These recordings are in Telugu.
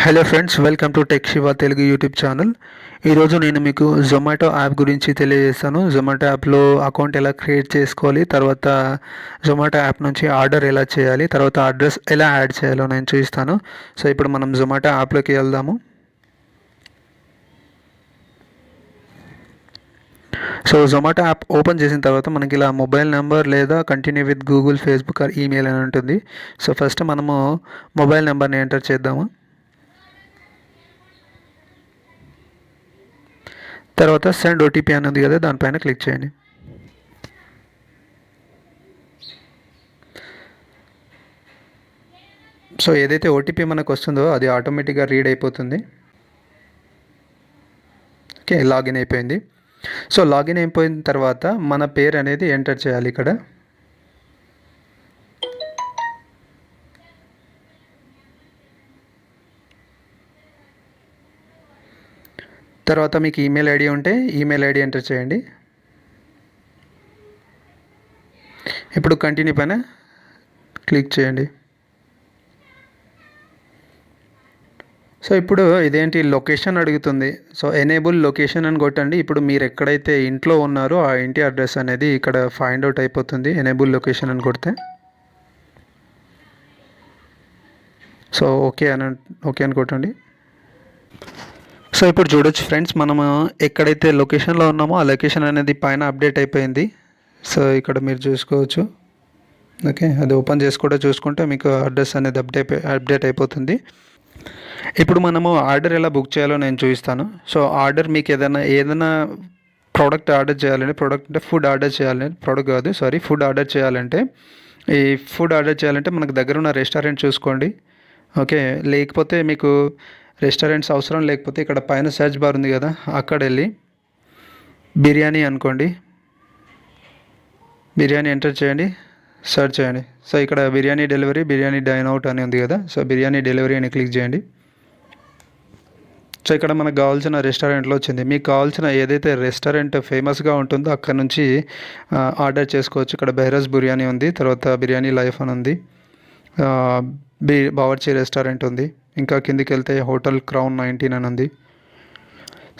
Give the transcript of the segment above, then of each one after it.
Hello friends, welcome to tech Shiva Telugu YouTube channel. ఈరోజు నేను మీకు జొమాటో యాప్ గురించి తెలియజేస్తాను. జొమాటో యాప్లో అకౌంట్ ఎలా క్రియేట్ చేసుకోవాలి, తర్వాత జొమాటో యాప్ నుంచి ఆర్డర్ ఎలా చేయాలి, తర్వాత అడ్రస్ ఎలా యాడ్ చేయాలో నేను చూపిస్తాను. సో ఇప్పుడు మనం జొమాటో యాప్లోకి వెళ్దాము. సో జొమాటో యాప్ ఓపెన్ చేసిన తర్వాత మనకి ఇలా మొబైల్ నెంబర్ లేదా continue with Google, Facebook are email అని ఉంటుంది. సో ఫస్ట్ మనము మొబైల్ నెంబర్ని ఎంటర్ చేద్దాము. తర్వాత సెండ్ ఓటీపీ అని ఉంది కదా, దానిపైన క్లిక్ చేయండి. సో ఏదైతే ఓటీపీ మనకు వస్తుందో అది ఆటోమేటిక్గా రీడ్ అయిపోతుంది. ఓకే, లాగిన్ అయిపోయింది. సో లాగిన్ అయిపోయిన తర్వాత మన పేరు అనేది ఎంటర్ చేయాలి ఇక్కడ. తర్వాత మీకు ఈమెయిల్ ఐడి ఉంటే ఈమెయిల్ ఐడి ఎంటర్ చేయండి. ఇప్పుడు కంటిన్యూ పైన క్లిక్ చేయండి. సో ఇప్పుడు ఇదేంటి లొకేషన్ అడుగుతుంది. సో ఎనేబుల్ లొకేషన్ అని కొట్టండి. ఇప్పుడు మీరు ఎక్కడైతే ఇంట్లో ఉన్నారో ఆ ఇంటి అడ్రస్ అనేది ఇక్కడ ఫైండ్ అవుట్ అయిపోతుంది ఎనేబుల్ లొకేషన్ అని కొడితే. సో ఓకే అని కొట్టండి. సో ఇప్పుడు చూడొచ్చు ఫ్రెండ్స్, మనము ఎక్కడైతే లొకేషన్లో ఉన్నామో ఆ లొకేషన్ అనేది పైన అప్డేట్ అయిపోయింది. సో ఇక్కడ మీరు చూసుకోవచ్చు. ఓకే, అది ఓపెన్ చేసి కూడా చూసుకుంటే మీకు అడ్రస్ అనేది అప్డేట్ అయిపోతుంది. ఇప్పుడు మనము ఆర్డర్ ఎలా బుక్ చేయాలో నేను చూపిస్తాను. సో ఆర్డర్ మీకు ఏదైనా ప్రోడక్ట్ ఆర్డర్ చేయాలంటే, ప్రోడక్ట్ అంటే ఫుడ్ ఆర్డర్ చేయాలంటే, ఫుడ్ ఆర్డర్ చేయాలంటే, ఈ ఫుడ్ ఆర్డర్ చేయాలంటే మనకు దగ్గర ఉన్న రెస్టారెంట్ చూసుకోండి. ఓకే, లేకపోతే మీకు రెస్టారెంట్స్ అవసరం లేకపోతే ఇక్కడ పైన సెర్చ్ బార్ ఉంది కదా, అక్కడ వెళ్ళి బిర్యానీ అనుకోండి. బిర్యానీ ఎంటర్ చేయండి, సెర్చ్ చేయండి. సో ఇక్కడ biryani delivery, biryani dine out అని ఉంది కదా, సో బిర్యానీ డెలివరీ అని క్లిక్ చేయండి. సో ఇక్కడ మనకు కావాల్సిన రెస్టారెంట్లో వచ్చింది. మీకు కావాల్సిన ఏదైతే రెస్టారెంట్ ఫేమస్గా ఉంటుందో అక్కడ నుంచి ఆర్డర్ చేసుకోవచ్చు. ఇక్కడ బెహ్రస్ బిర్యానీ ఉంది, తర్వాత బిర్యానీ లైఫ్ అని ఉంది, బావర్చి రెస్టారెంట్ ఉంది, ఇంకా కిందికి వెళ్తే హోటల్ క్రౌన్ 19 అని ఉంది.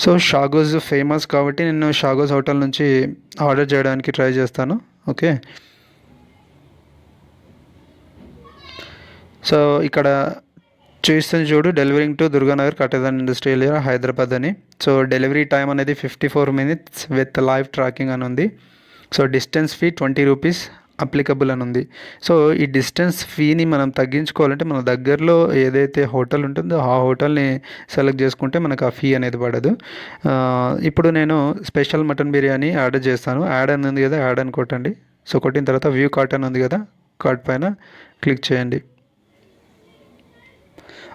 సో షాగోస్ ఫేమస్ కాబట్టి నేను షాగోస్ హోటల్ నుంచి ఆర్డర్ చేయడానికి ట్రై చేస్తాను. ఓకే, సో ఇక్కడ చూస్తుంది చూడు, delivering to Durganagar Kattedan industrial area Hyderabad అని. సో డెలివరీ టైం అనేది 54 minutes విత్ లైవ్ ట్రాకింగ్ అని ఉంది. So distance fee 20 rupees applicable అని ఉంది. సో ఈ డిస్టెన్స్ ఫీని మనం తగ్గించుకోవాలంటే మన దగ్గరలో ఏదైతే హోటల్ ఉంటుందో ఆ హోటల్ని సెలెక్ట్ చేసుకుంటే మనకు ఆ ఫీ అనేది పడదు. ఇప్పుడు నేను స్పెషల్ మటన్ బిర్యానీ ఆర్డర్ చేస్తాను. యాడ్ అని ఉంది కదా, యాడ్ అని కొట్టండి. సో కొట్టిన తర్వాత వ్యూ కార్ట్ అని ఉంది కదా, కార్ట్ పైన క్లిక్ చేయండి.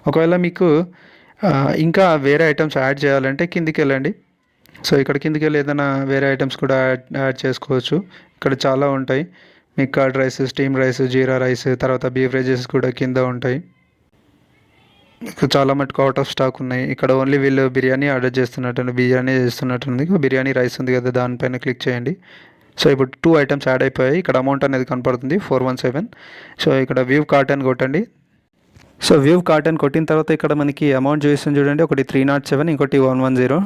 ఒకవేళ మీకు ఇంకా వేరే ఐటమ్స్ యాడ్ చేయాలంటే కిందికి వెళ్ళండి. సో ఇక్కడ కిందికి వెళ్ళి ఏదైనా వేరే ఐటమ్స్ కూడా యాడ్ చేసుకోవచ్చు. ఇక్కడ చాలా ఉంటాయి. మీకు కర్డ్ రైస్, స్టీమ్ రైస్, జీరా రైస్, తర్వాత బీవరేజెస్ కూడా కింద ఉంటాయి. చాలా మటుకు అవుట్ ఆఫ్ స్టాక్ ఉన్నాయి. ఇక్కడ ఓన్లీ వీళ్ళు బిర్యానీ ఆర్డర్ చేస్తున్నట్టుంది. బిర్యానీ రైస్ ఉంది కదా, దానిపైన క్లిక్ చేయండి. సో ఇప్పుడు 2 ఐటమ్స్ యాడ్ అయిపోయాయి. ఇక్కడ అమౌంట్ అనేది కనపడుతుంది 417. సో ఇక్కడ వ్యూ కార్ట్ అని కొట్టండి. సో వ్యూ కార్ట్ అని కొట్టిన తర్వాత ఇక్కడ మనకి అమౌంట్ చూపిస్తుంది చూడండి, ఒకటి 307, ఇంకోటి 110.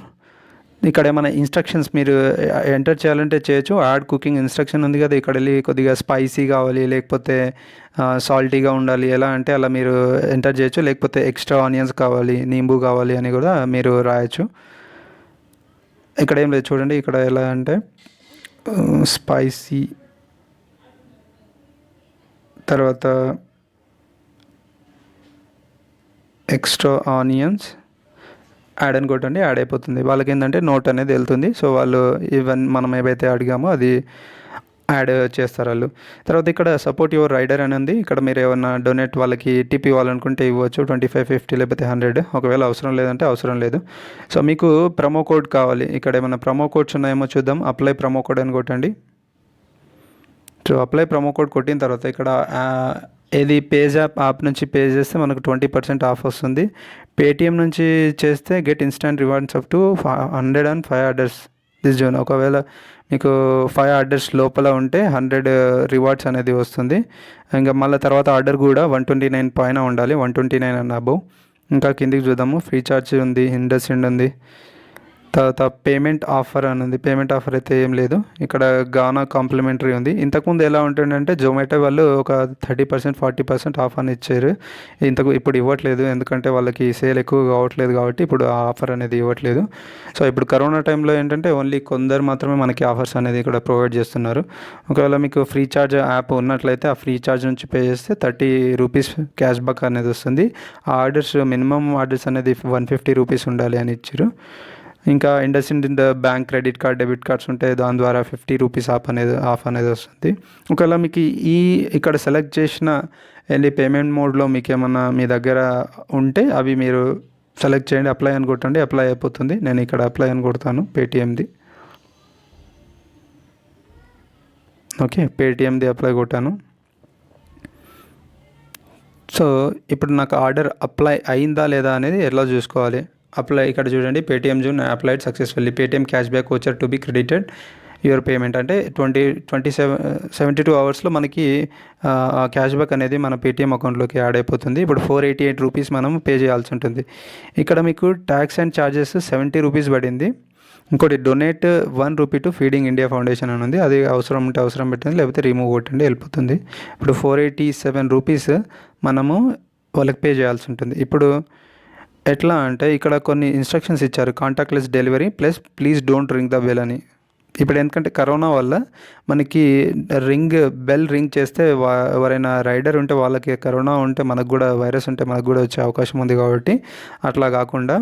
ఇక్కడ ఏమైనా ఇన్స్ట్రక్షన్స్ మీరు ఎంటర్ చేయాలంటే చేయొచ్చు. యాడ్ కుకింగ్ ఇన్స్ట్రక్షన్ ఉంది కదా, ఇక్కడ వెళ్ళి కొద్దిగా స్పైసీ కావాలి, లేకపోతే సాల్టీగా ఉండాలి, ఎలా అంటే అలా మీరు ఎంటర్ చేయొచ్చు. లేకపోతే ఎక్స్ట్రా ఆనియన్స్ కావాలి, నింబు కావాలి అని కూడా మీరు రాయొచ్చు. ఇక్కడ ఏం లేదు చూడండి, ఇక్కడ ఎలా అంటే స్పైసీ, తర్వాత ఎక్స్ట్రా ఆనియన్స్ యాడ్ అని కొట్టండి, యాడ్ అయిపోతుంది. వాళ్ళకి ఏంటంటే నోట్ అనేది వెళ్తుంది. సో వాళ్ళు మనం ఏవైతే అడిగామో అది యాడ్ చేస్తారు వాళ్ళు. తర్వాత ఇక్కడ సపోర్ట్ యువర్ రైడర్ అని ఉంది. ఇక్కడ మీరు ఏమన్నా డొనేట్ వాళ్ళకి టిప్ ఇవ్వాలనుకుంటే ఇవ్వచ్చు, 25, 50 లేకపోతే 100. ఒకవేళ అవసరం లేదంటే అవసరం లేదు. సో మీకు ప్రమో కోడ్ కావాలి. ఇక్కడ ఏమైనా ప్రమో కోడ్స్ ఉన్నాయేమో చూద్దాం. అప్లై ప్రమో కోడ్ అని కొట్టండి. సో అప్లై ప్రమో కోడ్ కొట్టిన తర్వాత ఇక్కడ ఏది పేజ్ యాప్ నుంచి పే చేస్తే మనకు 20% ఆఫ్ వస్తుంది. పేటిఎం నుంచి చేస్తే get instant rewards up to 105 orders this zone. ఒకవేళ మీకు 5 ఆర్డర్స్ లోపల ఉంటే 100 రివార్డ్స్ అనేది వస్తుంది. ఇంకా మళ్ళీ తర్వాత ఆర్డర్ కూడా 129 పైన ఉండాలి, 129 అండ్ అబవ్. ఇంకా కిందికి చూద్దాము. ఫ్రీ చార్జ్ ఉంది, ఇండస్ఇండ్ ఉంది, తర్వాత పేమెంట్ ఆఫర్ అని ఉంది. పేమెంట్ ఆఫర్ అయితే ఏం లేదు. ఇక్కడ గానా కాంప్లిమెంటరీ ఉంది. ఇంతకుముందు ఎలా ఉంటుందంటే జొమాటో వాళ్ళు ఒక 30%, 40% ఆఫ్ అని ఇచ్చారు. ఇప్పుడు ఇవ్వట్లేదు, ఎందుకంటే వాళ్ళకి సేల్ ఎక్కువ కావట్లేదు కాబట్టి ఇప్పుడు ఆ ఆఫర్ అనేది ఇవ్వట్లేదు. సో ఇప్పుడు కరోనా టైంలో ఏంటంటే ఓన్లీ కొందరు మాత్రమే మనకి ఆఫర్స్ అనేది ఇక్కడ ప్రొవైడ్ చేస్తున్నారు. ఒకవేళ మీకు ఫ్రీ చార్జ్ యాప్ ఉన్నట్లయితే ఆ ఫ్రీ చార్జ్ నుంచి పే చేస్తే 30 రూపీస్ క్యాష్ బ్యాక్ అనేది వస్తుంది. ఆ ఆర్డర్స్ మినిమం ఆర్డర్స్ అనేది 150 రూపీస్ ఉండాలి అని ఇచ్చారు. ఇంకా IndusInd bank credit card, debit cards ఉంటే దాని ద్వారా 50 రూపీస్ ఆఫ్ అనేది వస్తుంది. ఒకవేళ మీకు ఇక్కడ సెలెక్ట్ చేసిన ఎన్ని పేమెంట్ మోడ్లో మీకు ఏమన్నా మీ దగ్గర ఉంటే అవి మీరు సెలెక్ట్ చేయండి. అప్లై అని కొట్టండి, అప్లై అయిపోతుంది. నేను ఇక్కడ అప్లై అని కొడతాను పేటిఎంది. ఓకే, పేటిఎంది అప్లై కొట్టాను. సో ఇప్పుడు నాకు ఆర్డర్ అప్లై అయిందా లేదా అనేది ఎలా చూసుకోవాలి? అప్లై ఇక్కడ చూడండి, Paytm June applied successfully, Paytm cash back voucher to be credited your payment అంటే 72 అవర్స్లో మనకి ఆ క్యాష్ బ్యాక్ అనేది మన పేటిఎం అకౌంట్లోకి యాడ్ అయిపోతుంది. ఇప్పుడు 488 రూపీస్ మనం పే చేయాల్సి ఉంటుంది. ఇక్కడ మీకు ట్యాక్స్ అండ్ ఛార్జెస్ 70 రూపీస్ పడింది. ఇంకోటి donate 1 rupee to feeding India foundation అని ఉంది. అది అవసరం ఉంటే అవసరం పెట్టండి, లేకపోతే రిమూవ్ కొట్టండి, వెళ్ళిపోతుంది. ఇప్పుడు 487 రూపీస్ మనము వాళ్ళకి పే చేయాల్సి ఉంటుంది. ఇప్పుడు ఎట్లా అంటే ఇక్కడ కొన్ని ఇన్స్ట్రక్షన్స్ ఇచ్చారు, contactless delivery place please don't ring the bell అని. ఇప్పుడు ఎందుకంటే కరోనా వల్ల మనకి బెల్ రింగ్ చేస్తే ఎవరైనా రైడర్ ఉంటే వాళ్ళకి కరోనా ఉంటే మనకు కూడా వైరస్ ఉంటే మనకు కూడా వచ్చే అవకాశం ఉంది. కాబట్టి అట్లా కాకుండా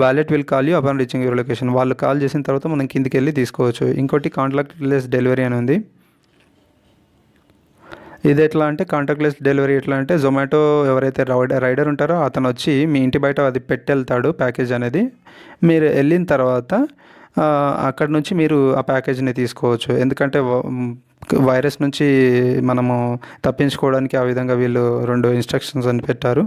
valet will call you upon reaching your location, వాళ్ళు కాల్ చేసిన తర్వాత మనం కిందికి వెళ్ళి తీసుకోవచ్చు. ఇంకోటి కాంటాక్ట్లెస్ డెలివరీ అని ఉంది. ఇది ఎట్లా అంటే కాంటాక్ట్లెస్ డెలివరీ ఎట్లా అంటే జొమాటో ఎవరైతే రైడర్ ఉంటారో అతను వచ్చి మీ ఇంటి బయట అది పెట్టెళ్తాడు ప్యాకేజ్ అనేది. మీరు వెళ్ళిన తర్వాత అక్కడ నుంచి మీరు ఆ ప్యాకేజ్ని తీసుకోవచ్చు. ఎందుకంటే వైరస్ నుంచి మనము తప్పించుకోవడానికి ఆ విధంగా వీళ్ళు 2 ఇన్స్ట్రక్షన్స్ అని పెట్టారు.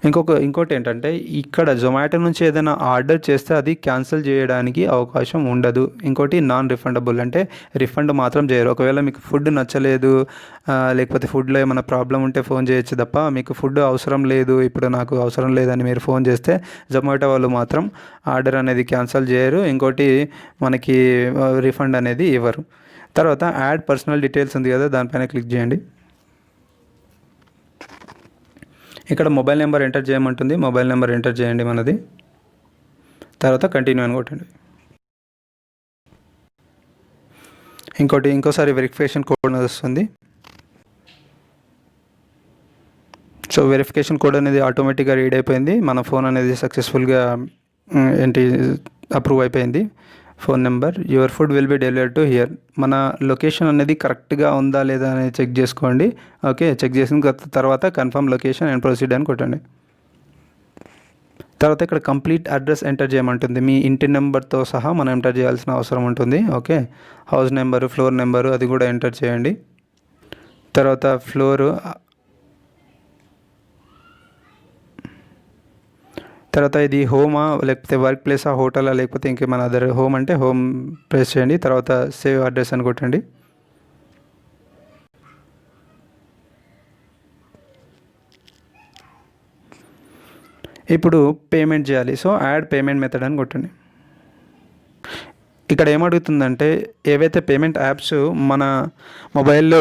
ఇంకోటి ఏంటంటే ఇక్కడ జొమాటో నుంచి ఏదైనా ఆర్డర్ చేస్తే అది క్యాన్సిల్ చేయడానికి అవకాశం ఉండదు. ఇంకోటి నాన్ రిఫండబుల్ అంటే రిఫండ్ మాత్రం చేయరు. ఒకవేళ మీకు ఫుడ్ నచ్చలేదు, లేకపోతే ఫుడ్లో ఏమైనా ప్రాబ్లం ఉంటే ఫోన్ చేయొచ్చు తప్ప, మీకు ఫుడ్ అవసరం లేదు, ఇప్పుడు నాకు అవసరం లేదని మీరు ఫోన్ చేస్తే జొమాటో వాళ్ళు మాత్రం ఆర్డర్ అనేది క్యాన్సిల్ చేయరు. ఇంకోటి మనకి రిఫండ్ అనేది ఇవ్వరు. తర్వాత యాడ్ పర్సనల్ డీటెయిల్స్ ఉంది కదా, దానిపైన క్లిక్ చేయండి. ఇక్కడ మొబైల్ నెంబర్ ఎంటర్ చేయమంటుంది, మొబైల్ నెంబర్ ఎంటర్ చేయండి మనది. తర్వాత కంటిన్యూ అని కొట్టండి. ఇంకోసారి వెరిఫికేషన్ కోడ్ వస్తుంది. సో వెరిఫికేషన్ కోడ్ అనేది ఆటోమేటిక్గా రీడ్ అయిపోయింది. మన ఫోన్ అనేది సక్సెస్ఫుల్గా అప్రూవ్ అయిపోయింది. Phone number your food will be delivered to hear. మన లొకేషన్ అనేది కరెక్ట్గా ఉందా లేదా అనేది చెక్ చేసుకోండి. ఓకే, చెక్ చేసిన తర్వాత కన్ఫర్మ్ లొకేషన్ అండ్ ప్రొసీడ్ అని కొట్టండి. తర్వాత ఇక్కడ కంప్లీట్ అడ్రస్ ఎంటర్ చేయమంటుంది. మీ ఇంటి నెంబర్తో సహా మనం ఎంటర్ చేయాల్సిన అవసరం ఉంటుంది. Okay, house number, floor number అది కూడా ఎంటర్ చేయండి. తర్వాత ఫ్లోరు, తర్వాత ఇది హోమా లేకపోతే వర్క్ ప్లేసా, హోటలా, లేకపోతే ఇంకేమైనా అదర్. హోమ్ అంటే హోమ్ ప్రెస్ చేయండి. తర్వాత సేవ్ అడ్రస్ అని కొట్టండి. ఇప్పుడు పేమెంట్ చేయాలి. సో యాడ్ పేమెంట్ మెథడ్ అని కొట్టండి. ఇక్కడ ఏమడుగుతుందంటే ఏవైతే పేమెంట్ యాప్స్ మన మొబైల్లో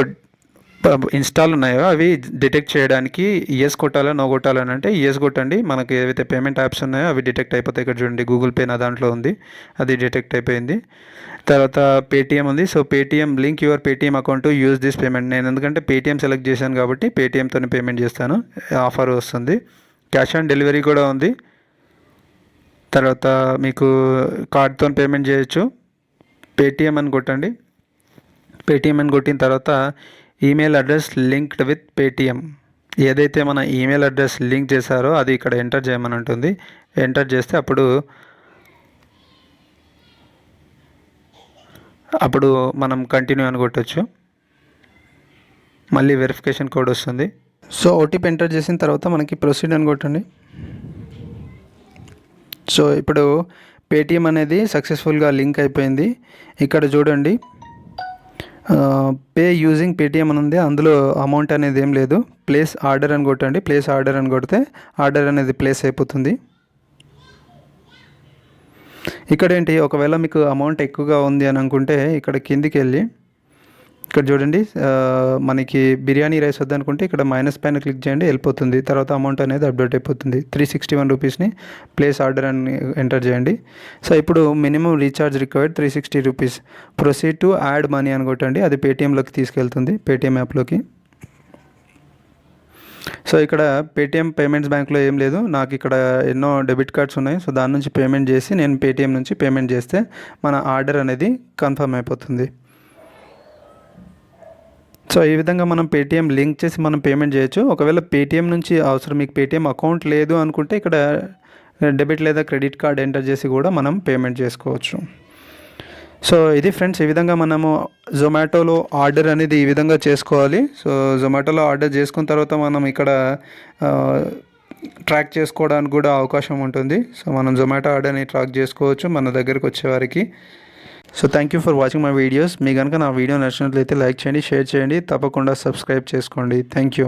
ఇన్స్టాల్ ఉన్నాయో అవి డిటెక్ట్ చేయడానికి ఎస్ కొట్టాలా నో కొట్టాలని అంటే ఎస్ కొట్టండి. మనకి ఏవైతే పేమెంట్ యాప్స్ ఉన్నాయో అవి డిటెక్ట్ అయిపోతాయి. ఇక్కడ చూడండి, గూగుల్ పే నా దాంట్లో ఉంది, అది డిటెక్ట్ అయిపోయింది. తర్వాత పేటిఎం ఉంది. So Paytm link your Paytm account to use this payment. నేను ఎందుకంటే పేటిఎం సెలెక్ట్ చేశాను కాబట్టి పేటిఎంతో పేమెంట్ చేస్తాను, ఆఫర్ వస్తుంది. క్యాష్ ఆన్ డెలివరీ కూడా ఉంది. తర్వాత మీకు కార్డ్తో పేమెంట్ చేయొచ్చు. పేటిఎం అని కొట్టండి. పేటిఎం అని కొట్టిన తర్వాత email address linked with Paytm, ఏదైతే మన ఈమెయిల్ అడ్రస్ లింక్ చేశారో అది ఇక్కడ ఎంటర్ చేయమని ఉంటుంది. ఎంటర్ చేస్తే అప్పుడు మనం కంటిన్యూ అని కొట్టచ్చు. మళ్ళీ వెరిఫికేషన్ కోడ్ వస్తుంది. సో ఓటీపీ ఎంటర్ చేసిన తర్వాత మనకి ప్రొసీడ్ అని కొట్టండి. సో ఇప్పుడు పేటిఎం అనేది సక్సెస్ఫుల్గా లింక్ అయిపోయింది. ఇక్కడ చూడండి, పే యూజింగ్ పేటిఎం అని ఉంది, అందులో అమౌంట్ అనేది ఏం లేదు. ప్లేస్ ఆర్డర్ అని కొట్టండి. ప్లేస్ ఆర్డర్ అని కొడితే ఆర్డర్ అనేది ప్లేస్ అయిపోతుంది. ఇక్కడ ఏంటి, ఒకవేళ మీకు అమౌంట్ ఎక్కువగా ఉంది అని అనుకుంటే ఇక్కడ కిందికి వెళ్ళి ఇక్కడ చూడండి, మనకి బిర్యానీ రైస్ వద్దనుకుంటే ఇక్కడ మైనస్ పైన క్లిక్ చేయండి, వెళ్ళిపోతుంది. తర్వాత అమౌంట్ అనేది అప్డేట్ అయిపోతుంది. 361 రూపీస్ని ప్లేస్ ఆర్డర్ అని ఎంటర్ చేయండి. సో ఇప్పుడు minimum recharge required 360 rupees. Proceed to add money అని కొట్టండి, అది పేటిఎంలోకి తీసుకెళ్తుంది, పేటిఎం యాప్లోకి. సో ఇక్కడ పేటిఎం పేమెంట్స్ బ్యాంక్లో ఏం లేదు, నాకు ఇక్కడ ఎన్నో డెబిట్ కార్డ్స్ ఉన్నాయి. సో దాని నుంచి పేమెంట్ చేసి నేను పేటిఎం నుంచి పేమెంట్ చేస్తే మన ఆర్డర్ అనేది కన్ఫర్మ్ అయిపోతుంది. సో ఈ విధంగా మనం పేటిఎం లింక్ చేసి మనం పేమెంట్ చేయొచ్చు. ఒకవేళ పేటిఎం నుంచి అవసరం మీకు పేటిఎం అకౌంట్ లేదు అనుకుంటే ఇక్కడ డెబిట్ లేదా క్రెడిట్ కార్డ్ ఎంటర్ చేసి కూడా మనం పేమెంట్ చేసుకోవచ్చు. సో ఇది ఫ్రెండ్స్, ఈ విధంగా మనము జొమాటోలో ఆర్డర్ అనేది ఈ విధంగా చేసుకోవాలి. సో జొమాటోలో ఆర్డర్ చేసుకున్న తర్వాత మనం ఇక్కడ ట్రాక్ చేసుకోవడానికి కూడా అవకాశం ఉంటుంది. సో మనం జొమాటో ఆర్డర్ని ట్రాక్ చేసుకోవచ్చు మన దగ్గరకు వచ్చేవారికి. So thank you for watching my videos. మీ కనుక నా వీడియో నచ్చినట్లయితే లైక్ చేయండి, షేర్ చేయండి, తప్పకుండా సబ్స్క్రైబ్ చేసుకోండి. Thank you.